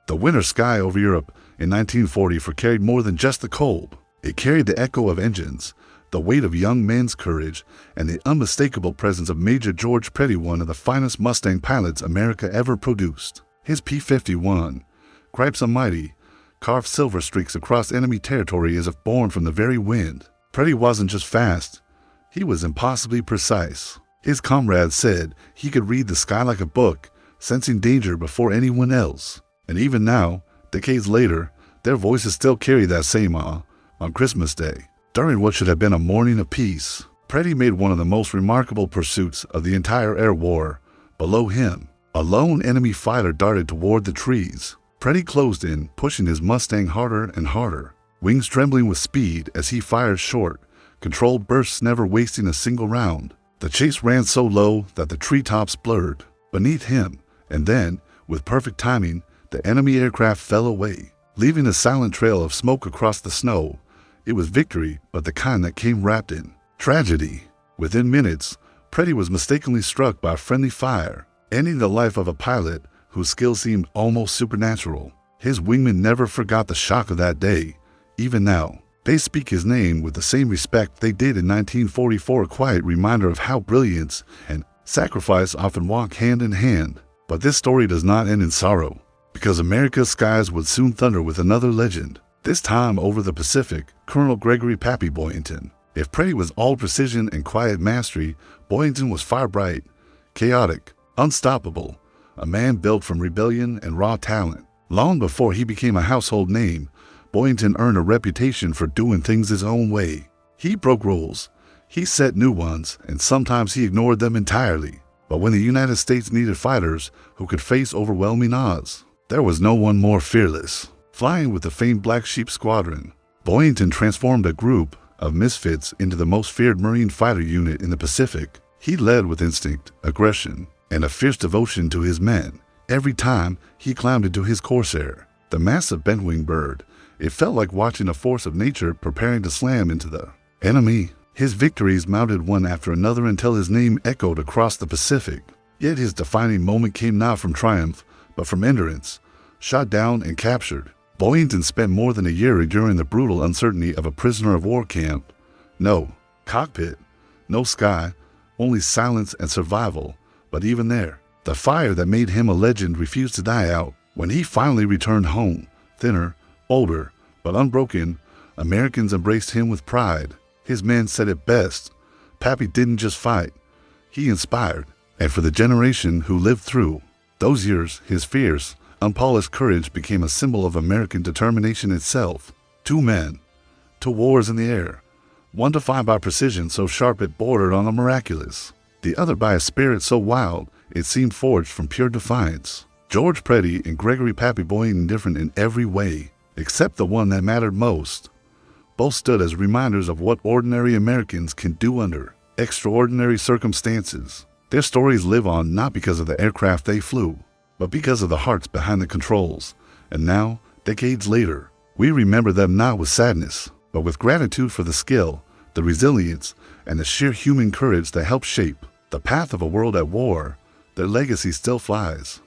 The winter sky over Europe in 1940 carried more than just the cold. It carried the echo of engines, the weight of young men's courage, and the unmistakable presence of Major George Preddy, one of the finest Mustang pilots America ever produced. His P-51, Cripes Almighty, carved silver streaks across enemy territory as if born from the very wind. Preddy wasn't just fast, he was impossibly precise. His comrades said he could read the sky like a book, sensing danger before anyone else. And even now, decades later, their voices still carry that same awe. On Christmas Day, during what should have been a morning of peace, Preddy made one of the most remarkable pursuits of the entire air war. Below him, a lone enemy fighter darted toward the trees. Preddy closed in, pushing his Mustang harder and harder, wings trembling with speed as he fired short, controlled bursts never wasting a single round. The chase ran so low that the treetops blurred beneath him, and then, with perfect timing, the enemy aircraft fell away, leaving a silent trail of smoke across the snow. It was victory, but the kind that came wrapped in tragedy. Within minutes, Preddy was mistakenly struck by friendly fire, ending the life of a pilot whose skill seemed almost supernatural. His wingmen never forgot the shock of that day. Even now, they speak his name with the same respect they did in 1944, a quiet reminder of how brilliance and sacrifice often walk hand in hand. But this story does not end in sorrow, because America's skies would soon thunder with another legend. This time over the Pacific, Colonel Pappy Boyington. If Preddy was all precision and quiet mastery, Boyington was fire-bright, chaotic, unstoppable, a man built from rebellion and raw talent. Long before he became a household name, Boyington earned a reputation for doing things his own way. He broke rules, he set new ones, and sometimes he ignored them entirely. But when the United States needed fighters who could face overwhelming odds, there was no one more fearless. Flying with the famed Black Sheep Squadron, Boyington transformed a group of misfits into the most feared Marine fighter unit in the Pacific. He led with instinct, aggression, and a fierce devotion to his men. Every time he climbed into his Corsair, the massive bent-wing bird, it felt like watching a force of nature preparing to slam into the enemy. His victories mounted one after another until his name echoed across the Pacific. Yet his defining moment came not from triumph, but from endurance. Shot down and captured, Boyington spent more than a year enduring the brutal uncertainty of a prisoner of war camp. No cockpit, no sky, only silence and survival. But even there, the fire that made him a legend refused to die out. When he finally returned home, thinner, older, but unbroken, Americans embraced him with pride. His men said it best: Pappy didn't just fight, he inspired. And for the generation who lived through those years, his fierce, unpolished courage became a symbol of American determination itself. Two men, two wars in the air, one defined by precision so sharp it bordered on the miraculous, the other by a spirit so wild it seemed forged from pure defiance. George Preddy and Pappy Boyington different in every way, except the one that mattered most. Both stood as reminders of what ordinary Americans can do under extraordinary circumstances. Their stories live on not because of the aircraft they flew, but because of the hearts behind the controls. And now, decades later, we remember them not with sadness, but with gratitude for the skill, the resilience, and the sheer human courage that helped shape the path of a world at war. Their legacy still flies